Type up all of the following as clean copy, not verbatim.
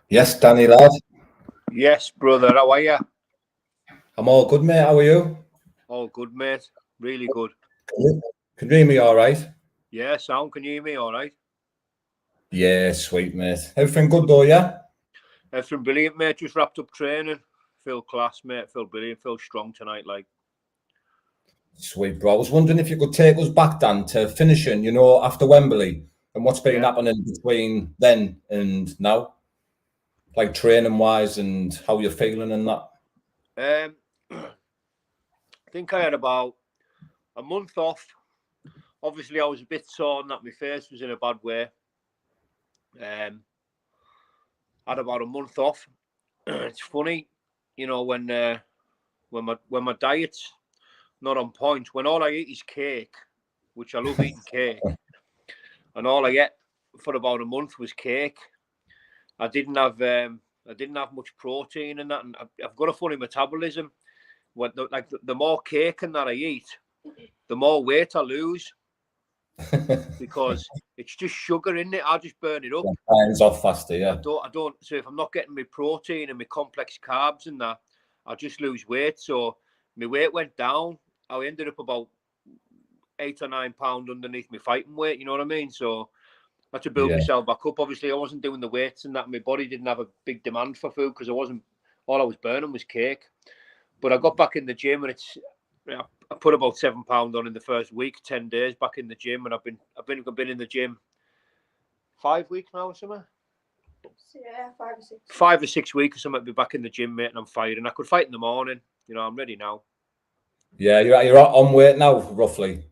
Yes, Danny lad. Yes, brother. How are you? I'm all good, mate. How are you? All good, mate. Really good. Can you hear me all right? Yeah, sound. Can you hear me all right? Yeah, sweet, mate. Everything good though, yeah? Everything brilliant, mate. Just wrapped up training. Feel class, mate. Feel brilliant. Feel strong tonight, like. Sweet, bro. I was wondering if you could take us back, Dan, to finishing, after Wembley and what's been Yeah. happening between then and now, like training wise and how you're feeling and that. I think I had about a month off. Obviously, I was a bit sore and that my face was in a bad way. Had about a month off. It's funny, when my diet's not on point, when all I eat is cake, which I love eating cake, and all I get for about a month was cake. I didn't have much protein in that, and I've got a funny metabolism. The more cake and that I eat, the more weight I lose because it's just sugar in it. I just burn it up. Time's off faster, yeah. I don't. So if I'm not getting my protein and my complex carbs and that, I just lose weight. So my weight went down. I ended up about 8 or 9 pounds underneath my fighting weight. You know what I mean? So I had to build myself back up. Obviously, I wasn't doing the weights and that. My body didn't have a big demand for food because all I was burning was cake. But I got back in the gym and I put about £7 on in the first week, 10 days back in the gym, and I've been in the gym 5 weeks now or something. Yeah, 5 or 6. 5 or 6 weeks or something. I'll be back in the gym, mate, and I'm firing. I could fight in the morning. I'm ready now. Yeah, you're on weight now, roughly.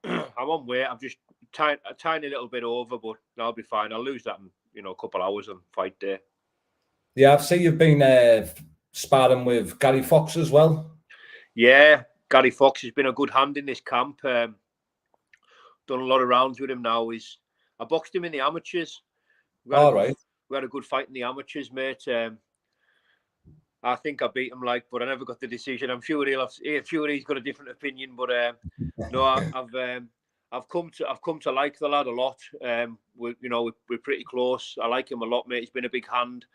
I'm on weight. I'm just a tiny little bit over, but I'll be fine. I'll lose that in a couple of hours on fight day. Yeah, I've seen you've been sparring with Gary Fox as well. Yeah, Gary Fox has been a good hand in this camp. Done a lot of rounds with him now. I boxed him in the amateurs. We had a good fight in the amateurs, mate. I think I beat him, but I never got the decision. I'm sure he's got a different opinion, but no, I've come to like the lad a lot. We're pretty close. I like him a lot, mate. He's been a big hand.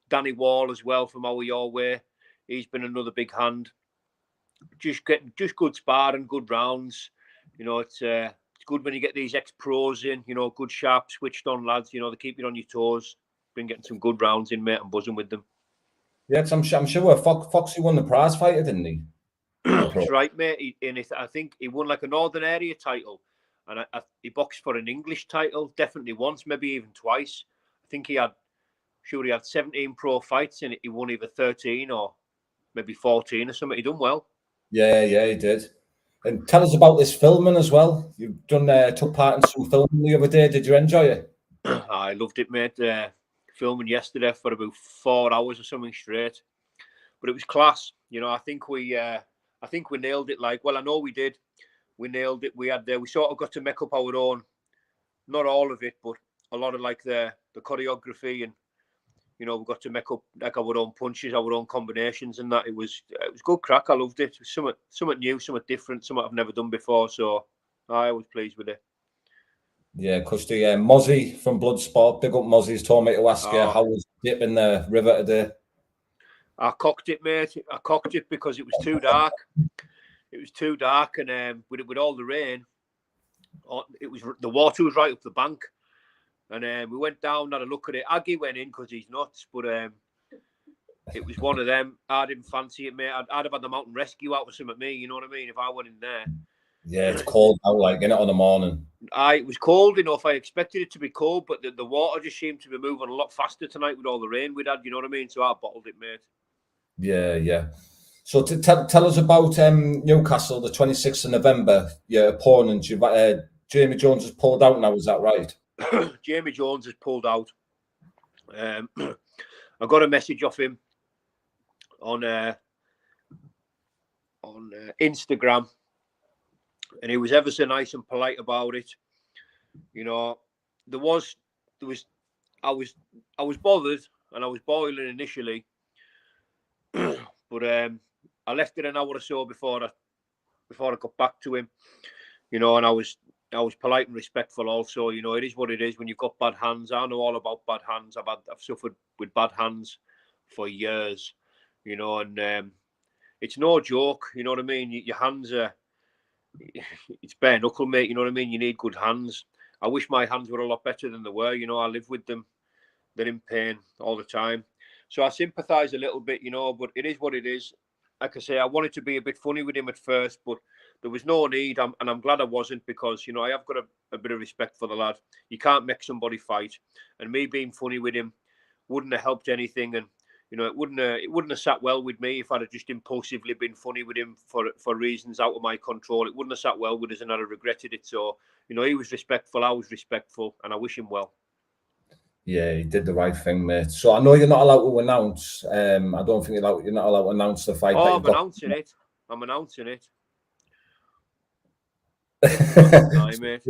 Danny Wall as well from Your Way. He's been another big hand. Just good sparring, good rounds. It's good when you get these ex-pros in. Good sharp, switched on lads. They keep you on your toes. Been getting some good rounds in, mate. I'm buzzing with them. Yeah, I'm sure Foxy won the prize fighter, didn't he? That's right, mate. I think he won like a Northern Area title, and he boxed for an English title definitely once, maybe even twice. I think he had 17 pro fights, and he won either 13 or maybe 14 or something. He done well. Yeah, he did. And tell us about this filming as well. You've took part in some filming the other day. Did you enjoy it? I loved it, mate. Filming yesterday for about 4 hours or something straight, but it was class. I think we nailed it. I know we did. We nailed it. We sort of got to make up our own, not all of it, but a lot of the choreography, and we got to make up our own punches, our own combinations, and that. It was good crack. I loved it. It was something new, something different, something I've never done before. So I was pleased with it. Yeah, Christie, Mozzie from Bloodsport, big up Mozzie's told me to ask you how was dip in the river today. I cocked it, mate. I cocked it because it was too dark. It was too dark, and with all the rain, the water was right up the bank, and we went down, had a look at it. Aggie went in because he's nuts, but it was one of them. I didn't fancy it, mate. I'd have had the mountain rescue out with some of me. You know what I mean? If I went in there. Yeah, it's cold now, in it on the morning. It was cold enough. I expected it to be cold, but the water just seemed to be moving a lot faster tonight with all the rain we'd had. You know what I mean? So I bottled it, mate. Yeah. So tell us about Newcastle, the 26th of November. Your opponent, Jamie Jones has pulled out now. Is that right? Jamie Jones has pulled out. I got a message off him on Instagram, and he was ever so nice and polite about it. I was bothered, and I was boiling initially, but I left it an hour or so before I got back to him, and I was I was polite and respectful also. You know, it is what it is when you've got bad hands. I know all about bad hands. I've suffered with bad hands for years, you know, and it's no joke, you know what I mean? Your hands are, it's bare knuckle, mate, you know what I mean? You need good hands. I wish my hands were a lot better than they were, you know, I live with them. They're in pain all the time. So I sympathise a little bit, you know, but it is what it is. Like I say, I wanted to be a bit funny with him at first, but there was no need, and I'm glad I wasn't, because, you know, I have got a bit of respect for the lad. You can't make somebody fight, and me being funny with him wouldn't have helped anything, and you know, it wouldn't have sat well with me if I'd have just impulsively been funny with him for reasons out of my control. It wouldn't have sat well with us, and I'd have regretted it. So, you know, he was respectful, I was respectful, and I wish him well. Yeah, he did the right thing, mate. So I know you're not allowed to announce. I don't think you're not allowed to announce the fight. Oh, I'm announcing it. I'm announcing it. Aye, mate.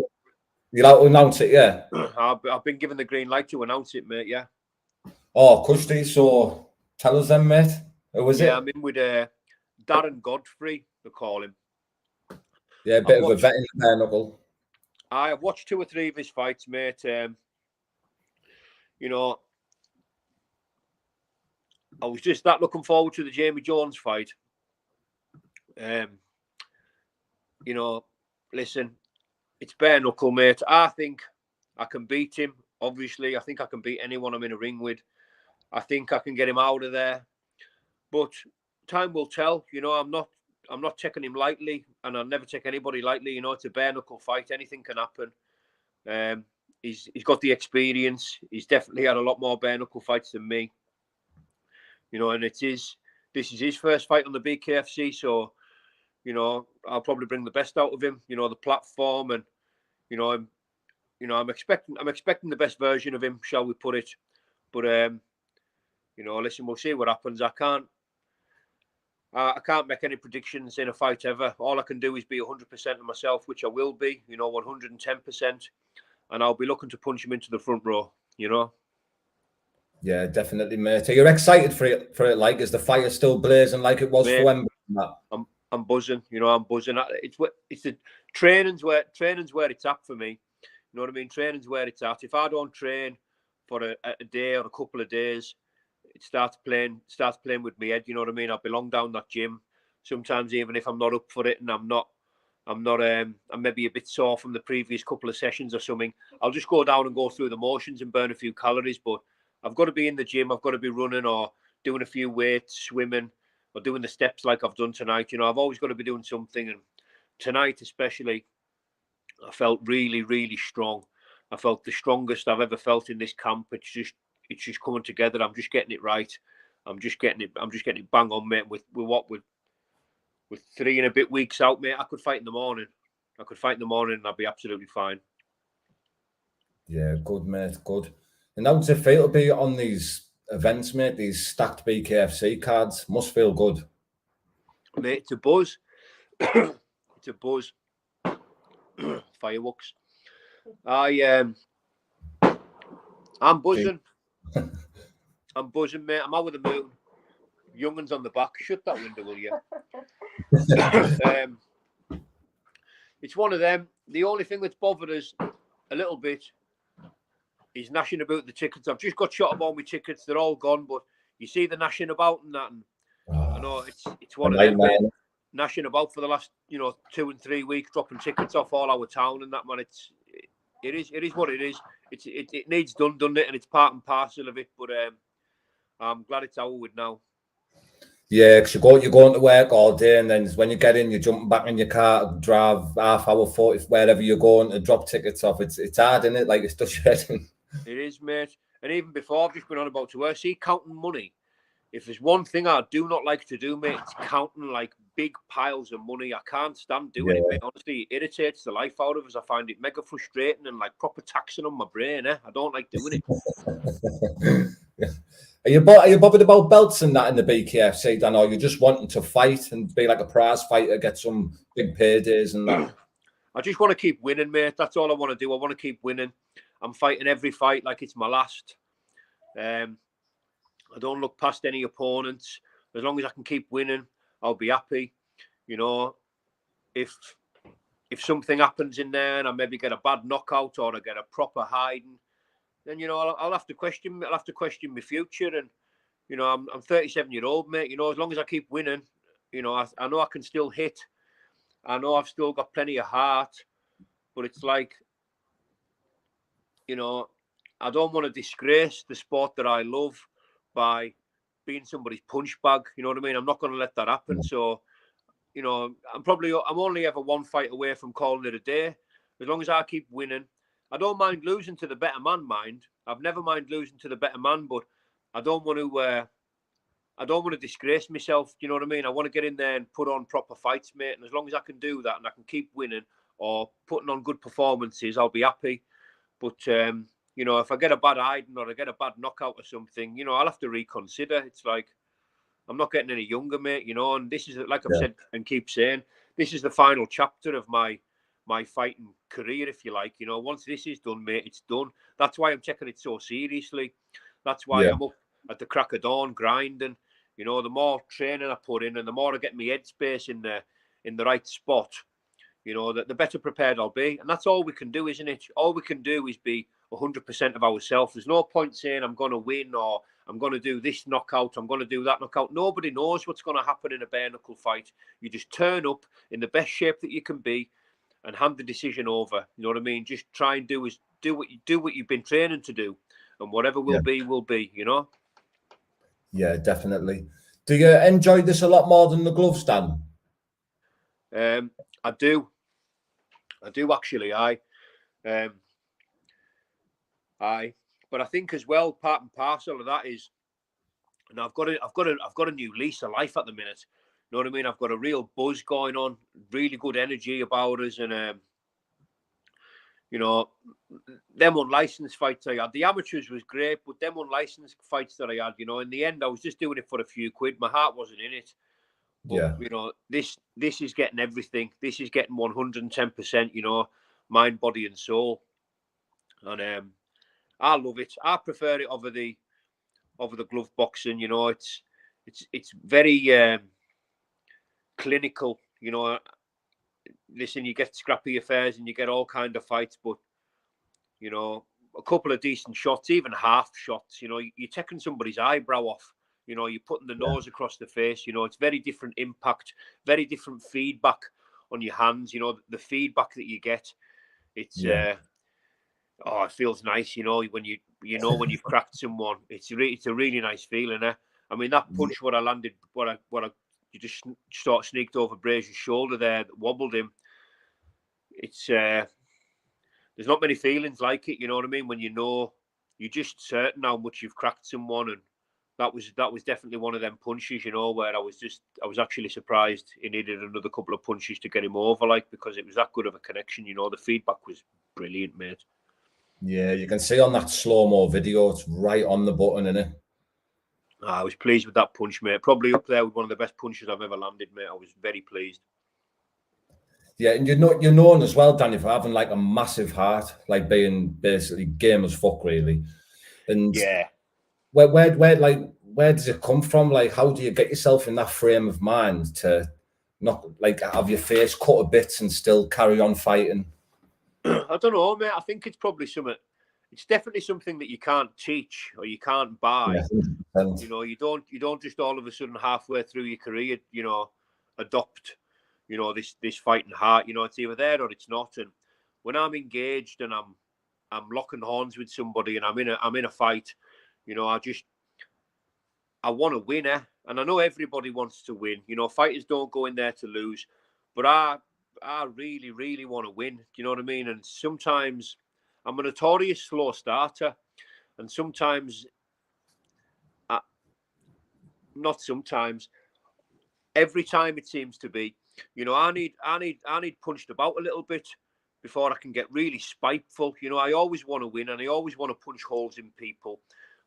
You're allowed to announce it, yeah? I've been given the green light to announce it, mate, yeah. Oh, Christie, so tell us then, mate. Who was it? Yeah, I'm in with Darren Godfrey, they call him. Yeah, a bit of a vet in the bare-knuckle. I've watched 2 or 3 of his fights, mate. You know, I was just that looking forward to the Jamie Jones fight. You know, listen, it's bare knuckle, mate. I think I can beat him. Obviously, I think I can beat anyone I'm in a ring with. I think I can get him out of there. But time will tell. You know, I'm not taking him lightly, and I'll never take anybody lightly. You know, it's a bare knuckle fight. Anything can happen. He's got the experience. He's definitely had a lot more bare knuckle fights than me. You know, and this is his first fight on the BKFC, so you know, I'll probably bring the best out of him. You know, the platform, and I'm expecting the best version of him, shall we put it? But you know, listen, we'll see what happens. I can't make any predictions in a fight ever. All I can do is be 100% of myself, which I will be. You know, 110%, and I'll be looking to punch him into the front row. You know. Yeah, definitely, mate. Are you excited for it? Like, is the fire still blazing like it was for Wembley? I'm buzzing. You know, I'm buzzing. It's the training's where it's at for me. You know what I mean? Training's where it's at. If I don't train for a day or a couple of days, it starts playing with me head. You know what I mean? I belong down that gym. Sometimes even if I'm not up for it and I'm maybe a bit sore from the previous couple of sessions or something, I'll just go down and go through the motions and burn a few calories. But I've got to be in the gym. I've got to be running or doing a few weights, swimming, or doing the steps like I've done tonight. You know, I've always got to be doing something. And tonight especially, I felt really, really strong. I felt the strongest I've ever felt in this camp. It's just coming together. I'm just getting it right. I'm just getting it bang on, mate. With 3 and a bit weeks out, mate, I could fight in the morning. And I'd be absolutely fine. Yeah, good, mate. Good. And how does it feel to be on these events, mate? These stacked BKFC cards must feel good, mate. It's a buzz. It's a buzz. Fireworks. I'm buzzing. I'm buzzing, mate. I'm out with the moon. Young'uns on the back. Shut that window, will you? It's one of them. The only thing that's bothered us a little bit is gnashing about the tickets. I've just got shot of all my tickets. They're all gone, but you see the gnashing about and that. And I know it's one of them, mate. Gnashing about for the last 2 and 3 weeks, dropping tickets off all our town and that, man. It is what it is. It needs done, doesn't it? And it's part and parcel of it. But I'm glad it's over with now. Yeah, because you're going to work all day, and then when you get in, you're jumping back in your car, drive half hour, 40, wherever you're going to drop tickets off. It's hard, isn't it? Like, it's just shedding. It is, mate. And even before, I've just been on about to work. See, counting money. If there's one thing I do not like to do, mate, it's counting like big piles of money. I can't stand doing it, mate. Honestly, it irritates the life out of us. I find it mega frustrating and like proper taxing on my brain. I don't like doing it. Are you bothered about belts and that in the BKFC, Dan, or you just wanting to fight and be like a prize fighter, get some big paydays and that? I just want to keep winning, mate. That's all I want to do. I want to keep winning. I'm fighting every fight like it's my last. I don't look past any opponents. As long as I can keep winning, I'll be happy. You know, if if something happens in there and I maybe get a bad knockout or I get a proper hiding, then, you know, I'll have to question. I'll have to question my future. And, you know, I'm 37-year-old, mate. You know, as long as I keep winning, you know, I know I can still hit. I know I've still got plenty of heart, but it's like, you know, I don't want to disgrace the sport that I love by being somebody's punch bag. You know what I mean? I'm not going to let that happen. So, you know, I'm only ever one fight away from calling it a day. As long as I keep winning, I don't mind losing to the better man. I've never mind losing to the better man, but I don't want to disgrace myself. You know what I mean? I want to get in there and put on proper fights, mate. And as long as I can do that and I can keep winning or putting on good performances, I'll be happy. But you know, if I get a bad hiding or I get a bad knockout or something, you know, I'll have to reconsider. It's like, I'm not getting any younger, mate, you know, and this is, like I've said and keep saying, this is the final chapter of my fighting career, if you like. You know, once this is done, mate, it's done. That's why I'm taking it so seriously. That's why I'm up at the crack of dawn grinding. You know, the more training I put in and the more I get my headspace in the right spot, you know, the better prepared I'll be. And that's all we can do, isn't it? All we can do is be 100% of ourselves. There's no point saying I'm going to win or I'm going to do this knockout, I'm going to do that knockout. Nobody knows what's going to happen in a bare-knuckle fight. You just turn up in the best shape that you can be and hand the decision over. You know what I mean? Just try and do what you've been training to do, and whatever will be, you know? Yeah, definitely. Do you enjoy this a lot more than the gloves, Dan? I do actually. But I think as well, part and parcel of that is, and I've got a new lease of life at the minute. You know what I mean? I've got a real buzz going on, really good energy about us, and you know, them unlicensed fights I had. The amateurs was great, but them unlicensed fights that I had, you know, in the end, I was just doing it for a few quid. My heart wasn't in it. But, you know, this is getting everything. This is getting 110%, you know, mind, body, and soul. And I love it. I prefer it over the glove boxing. You know, it's very clinical. You know, listen, you get scrappy affairs and you get all kind of fights, but you know, a couple of decent shots, even half shots. You know, you're taking somebody's eyebrow off. You know, you're putting the nose across the face. You know, it's very different impact, very different feedback on your hands. You know, the feedback that you get, it's it feels nice. You know, when when you've cracked someone, it's a really nice feeling. I mean, that punch what I landed, you just sort of sneaked over Brazier's shoulder there, that wobbled him. It's there's not many feelings like it. You know what I mean? When you know, you're just certain how much you've cracked someone, and that was definitely one of them punches, you know, where I was actually surprised he needed another couple of punches to get him over, like, because it was that good of a connection, you know. The feedback was brilliant, mate. Yeah, you can see on that slow-mo video, it's right on the button, isn't it? I was pleased with that punch, mate. Probably up there with one of the best punches I've ever landed, mate. I was very pleased. Yeah, and you're known as well, Danny, for having like a massive heart, like being basically game as fuck, really. And yeah, where does it come from? Like, how do you get yourself in that frame of mind to not like have your face cut a bit and still carry on fighting? I don't know, mate. I think it's probably something. It's definitely something that you can't teach or you can't buy. Yeah, you know, you don't just all of a sudden halfway through your career, you know, adopt, you know, this fighting heart. You know, it's either there or it's not. And when I'm engaged and I'm locking horns with somebody and I'm in a fight, you know, I want to win, and I know everybody wants to win. You know, fighters don't go in there to lose, but I really, really want to win. Do you know what I mean? And sometimes I'm a notorious slow starter, and sometimes, not sometimes, every time it seems to be, you know, I need punched about a little bit before I can get really spiteful. You know, I always want to win and I always want to punch holes in people,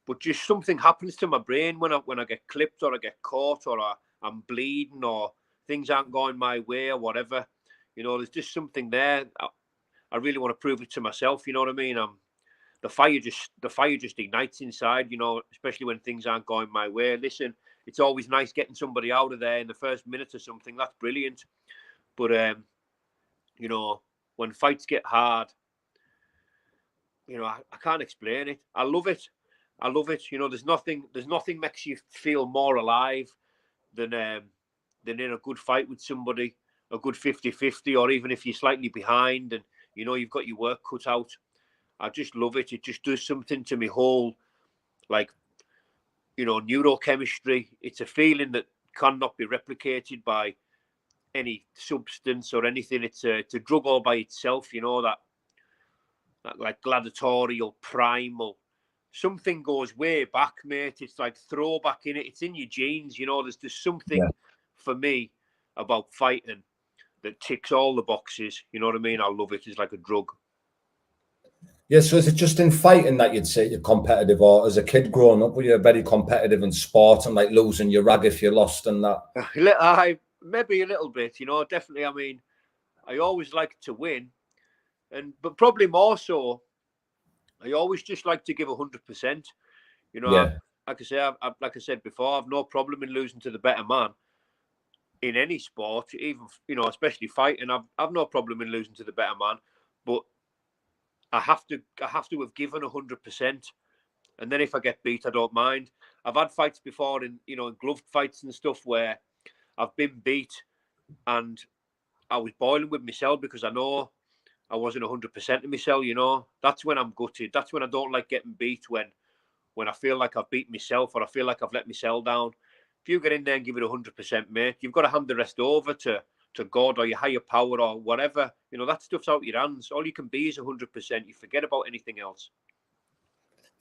but just something happens to my brain when I get clipped or I get caught or I'm bleeding or things aren't going my way or whatever. You know, there's just something there. I really want to prove it to myself. You know what I mean? The fire just ignites inside. You know, especially when things aren't going my way. Listen, it's always nice getting somebody out of there in the first minute or something. That's brilliant. But you know, when fights get hard, you know, I can't explain it. I love it. I love it. You know, there's nothing makes you feel more alive than in a good fight with somebody, a good 50-50, or even if you're slightly behind and, you know, you've got your work cut out. I just love it. It just does something to my whole, like, you know, neurochemistry. It's a feeling that cannot be replicated by any substance or anything. It's a drug all by itself, you know, that like gladiatorial, primal. Something goes way back, mate. It's like throwback in it. It's in your genes, you know. There's just something for me about fighting that ticks all the boxes. You know what I mean? I love it. It's like a drug. Yeah, so is it just in fighting that you'd say you're competitive, or as a kid growing up, were you very competitive in sport and like losing your rag if you lost and that? Maybe a little bit, you know, definitely. I mean, I always like to win, but probably more so, I always just like to give 100%. You know, like I said before, I've no problem in losing to the better man in any sport, even, you know, especially fighting. I've no problem in losing to the better man, but I have to have given 100%. And then if I get beat, I don't mind. I've had fights before in gloved fights and stuff where I've been beat and I was boiling with myself because I know I wasn't 100% of myself, you know. That's when I'm gutted. That's when I don't like getting beat, when I feel like I've beat myself or I feel like I've let myself down. If you get in there and give it 100%, mate, you've got to hand the rest over to God or your higher power or whatever. You know, that stuff's out your hands. All you can be is 100%. You forget about anything else.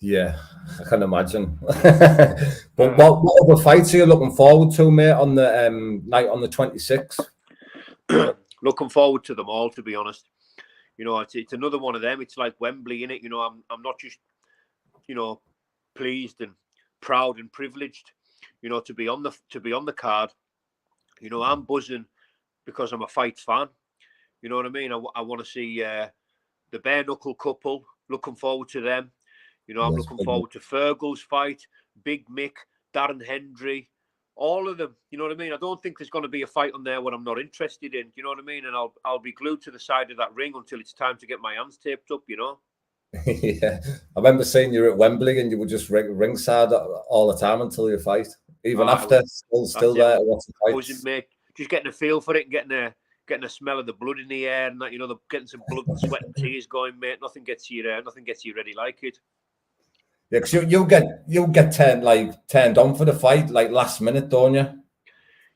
Yeah, I can imagine. But what other fights are you looking forward to, mate, on the night on the 26th? Looking forward to them all, to be honest. You know, it's another one of them. It's like Wembley, innit? You know, I'm not just, you know, pleased and proud and privileged, you know, to be on the card. You know, I'm buzzing because I'm a fight fan. You know what I mean? I want to see the Bare-knuckle couple. Looking forward to them. You know, I'm looking forward to Fergal's fight, Big Mick, Darren Hendry, all of them. You know what I mean? I don't think there's going to be a fight on there where I'm not interested in. You know what I mean? And I'll be glued to the side of that ring until it's time to get my hands taped up. You know. Yeah, I remember seeing you at Wembley and you were just ringside all the time until your fight. Even after, still there to watch the fights. Buzzing, mate. Just getting a feel for it and getting a smell of the blood in the air and that, you know, getting some blood and sweat and tears going, mate. Nothing gets you ready like it. Yeah, because you'll get turned on for the fight like last minute, don't you?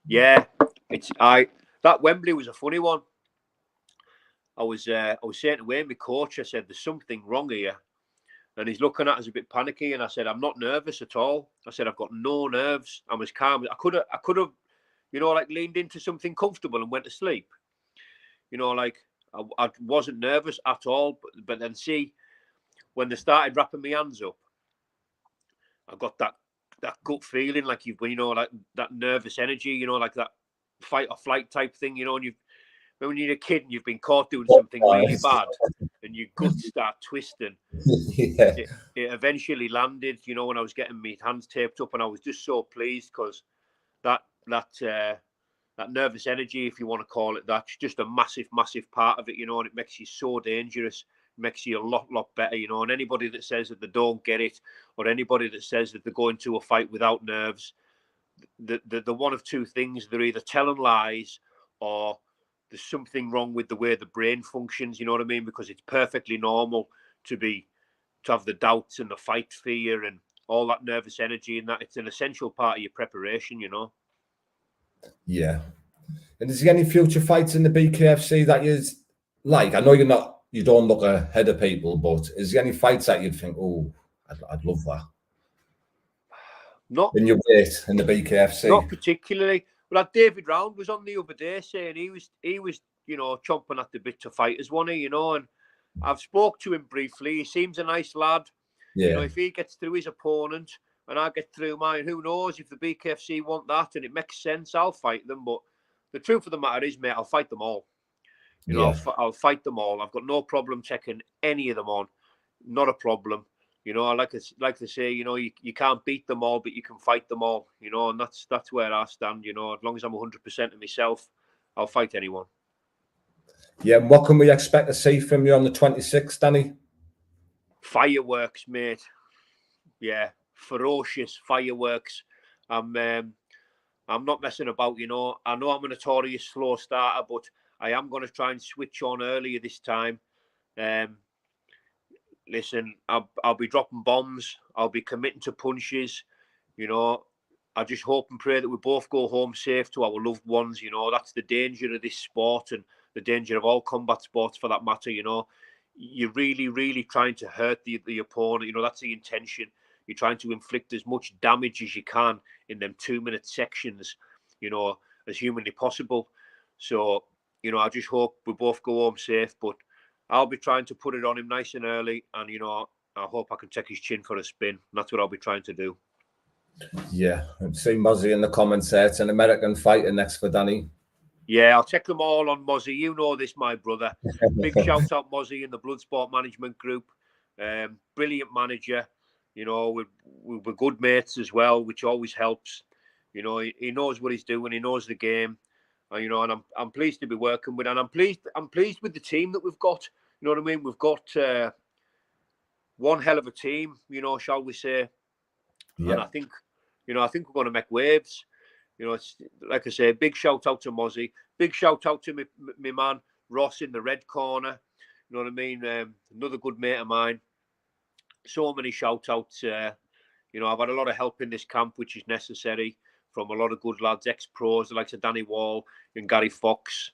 Yeah, that Wembley was a funny one. I was saying to Wayne, my coach, I said, there's something wrong here. And he's looking at us a bit panicky. And I said, I'm not nervous at all. I said, I've got no nerves. I'm as calm. I could have, you know, like leaned into something comfortable and went to sleep. You know, like I wasn't nervous at all. But then see, when they started wrapping my hands up, I got that gut feeling like when you know, like that nervous energy, you know, like that fight or flight type thing, you know, and when you're a kid and you've been caught doing something really bad and your guts start twisting. Yeah. It eventually landed, you know, when I was getting my hands taped up, and I was just so pleased because that nervous energy, if you want to call it that, it's just a massive, massive part of it, you know, and it makes you so dangerous. It makes you a lot better, you know. And anybody that says that they don't get it, or anybody that says that they're going to a fight without nerves, the one of two things: they're either telling lies or there's something wrong with the way the brain functions, you know what I mean? Because it's perfectly normal to have the doubts and the fight fear and all that nervous energy, and that it's an essential part of your preparation, you know. Yeah. And is there any future fights in the BKFC that you like? I know you don't look ahead of people, but is there any fights that you'd think, oh, I'd love that? Not in your weight in the BKFC. Not particularly. But like David Round was on the other day saying he was, you know, chomping at the bit to fight as one, you know, and I've spoke to him briefly. He seems a nice lad. Yeah. You know, if he gets through his opponent and I get through mine, who knows if the BKFC want that and it makes sense, I'll fight them. But the truth of the matter is, mate, I'll fight them all. You know, I'll fight them all. I've got no problem taking any of them on. Not a problem. You know, I like to say, you know, you can't beat them all, but you can fight them all. You know, and that's where I stand. You know, as long as I'm 100% of myself, I'll fight anyone. Yeah, and what can we expect to see from you on the 26th, Danny? Fireworks, mate. Yeah, ferocious fireworks. I'm not messing about, you know. I know I'm a notorious slow starter, but I am going to try and switch on earlier this time. Listen, I'll be dropping bombs. I'll be committing to punches. You know, I just hope and pray that we both go home safe to our loved ones. You know, that's the danger of this sport and the danger of all combat sports for that matter. You know, you're really, really trying to hurt the opponent. You know, that's the intention. You're trying to inflict as much damage as you can in them 2-minute sections, you know, as humanly possible. So, you know, I just hope we both go home safe, but I'll be trying to put it on him nice and early. And, you know, I hope I can take his chin for a spin. That's what I'll be trying to do. Yeah, I've seen Mozzie in the comments there. It's an American fighter next for Danny. Yeah, I'll take them all on Mozzie. You know this, my brother. Big shout out Mozzie in the Bloodsport Management Group. Brilliant manager. You know, we're good mates as well, which always helps. You know, he knows what he's doing. He knows the game. And, you know, and I'm pleased to be working with, and I'm pleased with the team that we've got. You know what I mean? We've got one hell of a team, you know, shall we say? Yeah. And I think we're going to make waves. You know, it's like I say, big shout out to Mozzie. Big shout out to my man Ross in the red corner. You know what I mean? Another good mate of mine. So many shout outs. You know, I've had a lot of help in this camp, which is necessary, from a lot of good lads, ex-pros, like Danny Wall and Gary Fox.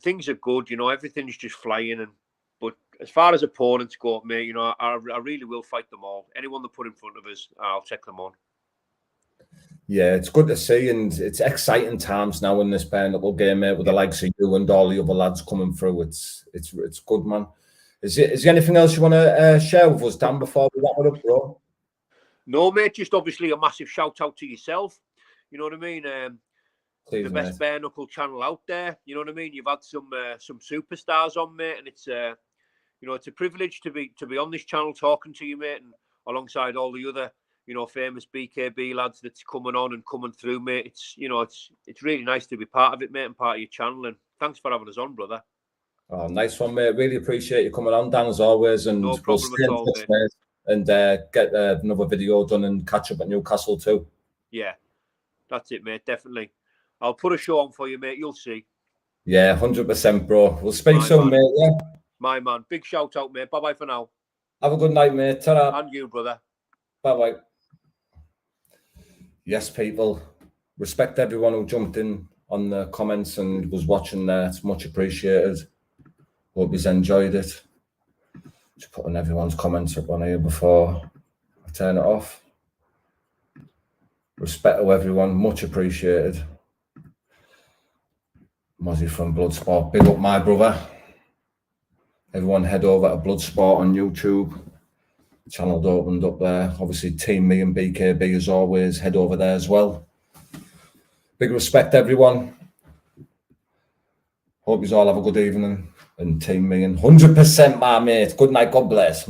Things are good, you know, everything's just flying. But as far as opponents go, mate, you know, I really will fight them all. Anyone that put in front of us, I'll take them on. Yeah, it's good to see, and it's exciting times now in this bare-knuckle game, mate, with the likes of you and all the other lads coming through. It's good, man. Is there anything else you want to share with us, Dan, before we wrap it up, bro? No, mate, just obviously a massive shout out to yourself. You know what I mean? Please, the best bare-knuckle channel out there. You know what I mean? You've had some superstars on, mate, and it's you know, it's a privilege to be on this channel talking to you, mate, and alongside all the other, you know, famous BKB lads that's coming on and coming through, mate. It's, you know, it's really nice to be part of it, mate, and part of your channel. And thanks for having us on, brother. Oh, nice one, mate. Really appreciate you coming on, Dan, as always. And no problem at all, mate. And get another video done and catch up at Newcastle too. Yeah, that's it, mate. Definitely. I'll put a show on for you, mate. You'll see. Yeah, 100%, bro. We'll speak soon, mate. Yeah. My man. Big shout out, mate. Bye-bye for now. Have a good night, mate. Ta-ra. And you, brother. Bye-bye. Yes, people. Respect everyone who jumped in on the comments and was watching there. It's much appreciated. Hope you've enjoyed it. Just putting everyone's comments up on here before I turn it off. Respect to everyone. Much appreciated. Mozzie from Bloodsport. Big up, my brother. Everyone head over to Bloodsport on YouTube. Channel opened up there. Obviously, Team Me and BKB as always. Head over there as well. Big respect, everyone. Hope you all have a good evening. And Team Me and 100%, my mate. Good night. God bless.